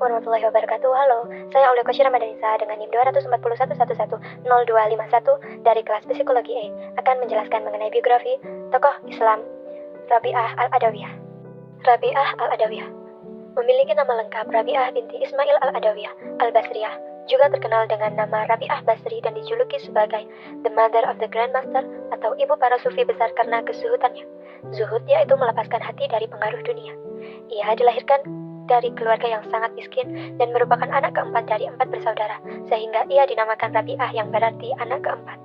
Assalamualaikum warahmatullahi wabarakatuh. Halo, saya Aulia Kosyira Madanisa dengan NIM 24111100251 dari kelas Psikologi E akan menjelaskan mengenai biografi tokoh Islam Rabi'ah Al-Adawiyah. Rabi'ah Al-Adawiyah memiliki nama lengkap Rabi'ah binti Ismail Al-Adawiyah Al-Basriyah, juga terkenal dengan nama Rabi'ah Basri dan dijuluki sebagai The Mother of the Grandmaster atau ibu para sufi besar karena kezuhudannya. Zuhud yaitu melepaskan hati dari pengaruh dunia. Ia dilahirkan dari keluarga yang sangat miskin dan merupakan anak keempat dari 4 bersaudara, sehingga ia dinamakan Rabi'ah yang berarti anak keempat.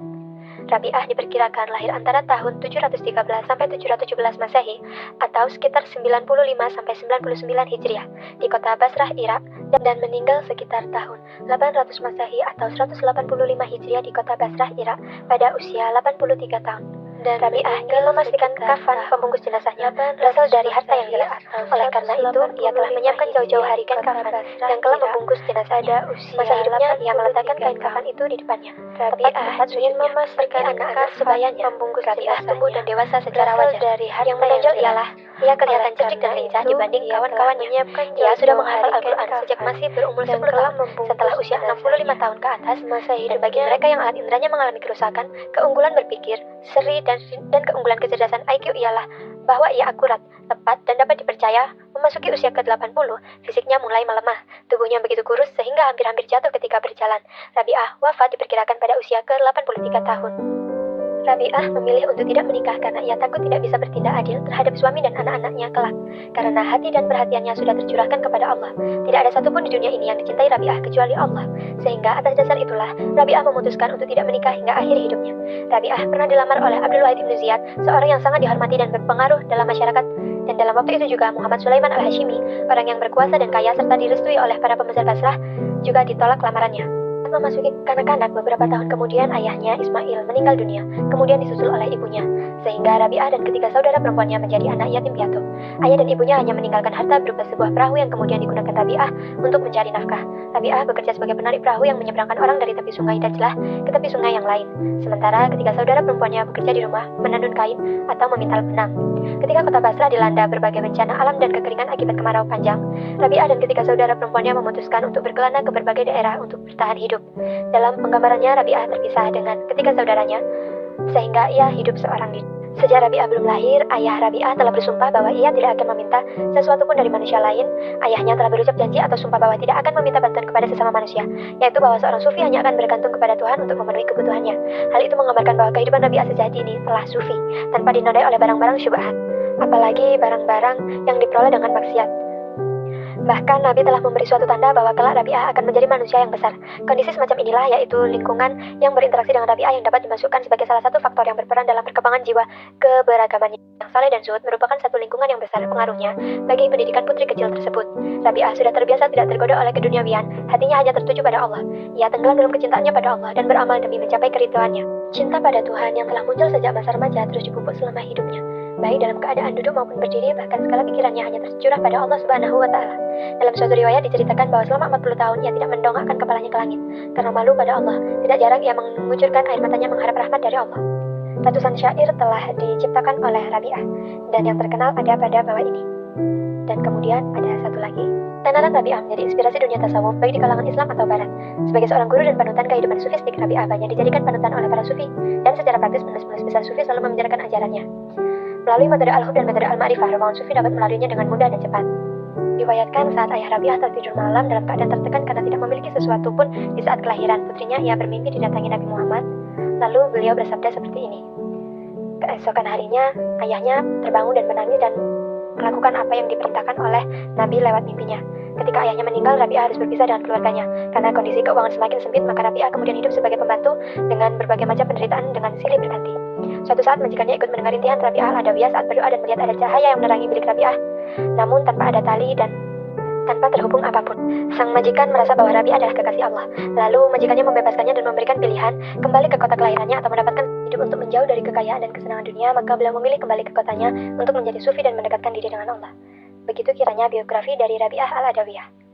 Rabi'ah diperkirakan lahir antara tahun 713 sampai 717 Masehi atau sekitar 95 sampai 99 Hijriah di kota Basrah, Irak, dan meninggal sekitar tahun 800 Masehi atau 185 Hijriah di kota Basrah, Irak pada usia 83 tahun. Dan Rabi'ah ingin memastikan kafan pembungkus jenazahnya berasal dari harta yang jelas. Oleh karena itu, ia telah menyiapkan jauh-jauh hari kain kafan yang kelak membungkus jenazahnya. Masa hidupnya, ia meletakkan kain kafan itu di depannya. Rabi'ah ingin memastikan anak-anak sebayanya. Rabi'ah tumbuh dan dewasa secara wajar. Yang menonjol ialah ia kelihatan cerdik dan lincah dibanding kawan-kawannya. Ia sudah menghafal Al-Quran sejak masih berumur 10 tahun. Setelah usia 65 tahun ke atas, dan bagi mereka yang alat inderanya mengalami kerusakan, keunggulan berpikir, seri dan keunggulan kecerdasan IQ ialah bahwa ia akurat, tepat, dan dapat dipercaya. Memasuki usia ke-80, fisiknya mulai melemah. Tubuhnya begitu kurus sehingga hampir-hampir jatuh ketika berjalan. Rabi'ah wafat diperkirakan pada usia ke-83 tahun. Rabi'ah memilih untuk tidak menikah karena ia takut tidak bisa bertindak adil terhadap suami dan anak-anaknya kelak. Karena hati dan perhatiannya sudah tercurahkan kepada Allah. Tidak ada satupun di dunia ini yang dicintai Rabi'ah kecuali Allah. Sehingga atas dasar itulah, Rabi'ah memutuskan untuk tidak menikah hingga akhir hidupnya. Rabi'ah pernah dilamar oleh Abdul Wahid ibn Ziyad, seorang yang sangat dihormati dan berpengaruh dalam masyarakat. Dan dalam waktu itu juga Muhammad Sulaiman al-Hashimi, orang yang berkuasa dan kaya serta direstui oleh para pembesar Basrah, juga ditolak lamarannya. Memasuki kanak-kanak beberapa tahun kemudian ayahnya Ismail meninggal dunia, kemudian disusul oleh ibunya, sehingga Rabi'ah dan ketiga saudara perempuannya menjadi anak yatim piatu. Ayah dan ibunya hanya meninggalkan harta berupa sebuah perahu yang kemudian digunakan Rabi'ah untuk mencari nafkah. Rabi'ah bekerja sebagai penarik perahu yang menyeberangkan orang dari tepi sungai Dajlah ke tepi sungai yang lain, sementara ketiga saudara perempuannya bekerja di rumah, menenun kain, atau memintal benang. Ketika kota Basrah dilanda berbagai bencana alam dan kekeringan akibat kemarau panjang, Rabi'ah dan ketiga saudara perempuannya memutuskan untuk berkelana ke berbagai daerah untuk bertahan hidup. Dalam penggambarannya, Rabi'ah terpisah dengan ketiga saudaranya, sehingga ia hidup seorang diri. Sejak Rabi'ah belum lahir, ayah Rabi'ah telah bersumpah bahwa ia tidak akan meminta sesuatu pun dari manusia lain. Ayahnya telah berucap janji atau sumpah bahwa tidak akan meminta bantuan kepada sesama manusia, yaitu bahwa seorang sufi hanya akan bergantung kepada Tuhan untuk memenuhi kebutuhannya. Hal itu menggambarkan bahwa kehidupan Rabi'ah sejati ini telah sufi, tanpa dinodai oleh barang-barang syubhat, apalagi barang-barang yang diperoleh dengan maksiat. Bahkan Nabi telah memberi suatu tanda bahwa kelak Rabi'ah akan menjadi manusia yang besar. Kondisi semacam inilah yaitu lingkungan yang berinteraksi dengan Rabi'ah yang dapat dimasukkan sebagai salah satu faktor yang berperan dalam perkembangan jiwa keberagamannya. Yang saleh dan zuhud merupakan satu lingkungan yang besar pengaruhnya bagi pendidikan putri kecil tersebut. Rabi'ah sudah terbiasa tidak tergoda oleh keduniawian, hatinya hanya tertuju pada Allah. Ia tenggelam dalam kecintaannya pada Allah dan beramal demi mencapai keridhoannya. Cinta pada Tuhan yang telah muncul sejak masa remaja terus dipupuk selama hidupnya. Baik dalam keadaan duduk maupun berdiri, bahkan segala pikirannya hanya tercurah pada Allah Subhanahu wa Ta'ala. Dalam suatu riwayat diceritakan bahwa selama 40 tahun ia tidak mendongakkan kepalanya ke langit karena malu pada Allah. Tidak jarang ia mengucurkan air matanya mengharap rahmat dari Allah. Ratusan syair telah diciptakan oleh Rabi'ah, dan yang terkenal ada pada bawah ini. Dan kemudian ada satu lagi. Tenaran Rabi'ah menjadi inspirasi dunia tasawuf baik di kalangan Islam atau Barat. Sebagai seorang guru dan panutan kehidupan sufistik, Rabi'ah banyak dijadikan panutan oleh para sufi, dan secara praktis penulis-penulis besar sufi selalu membicarakan ajarannya. Melalui metode Al-Hub dan metode Al-Ma'rifah, rombongan sufi dapat melaluinya dengan mudah dan cepat. Diwayatkan saat ayah Rabi'ah tertidur malam dalam keadaan tertekan karena tidak memiliki sesuatu pun di saat kelahiran putrinya, ia bermimpi didatangi Nabi Muhammad. Lalu beliau bersabda seperti ini. Keesokan harinya, ayahnya terbangun dan menangis dan melakukan apa yang diperintahkan oleh Nabi lewat mimpinya. Ketika ayahnya meninggal, Rabi'ah harus berpisah dengan keluarganya. Karena kondisi keuangan semakin sempit, maka Rabi'ah kemudian hidup sebagai pembantu dengan berbagai macam penderitaan dengan silih berganti. Suatu saat majikannya ikut mendengar rintihan Rabi'ah Al-Adawiyah saat berdoa dan melihat ada cahaya yang menerangi bilik Rabi'ah, namun tanpa ada tali dan tanpa terhubung apapun. Sang majikan merasa bahwa Rabi'ah adalah kekasih Allah. Lalu majikannya membebaskannya dan memberikan pilihan kembali ke kota kelahirannya atau mendapatkan hidup untuk menjauh dari kekayaan dan kesenangan dunia. Maka beliau memilih kembali ke kotanya untuk menjadi sufi dan mendekatkan diri dengan Allah. Begitu kiranya biografi dari Rabi'ah Al-Adawiyah.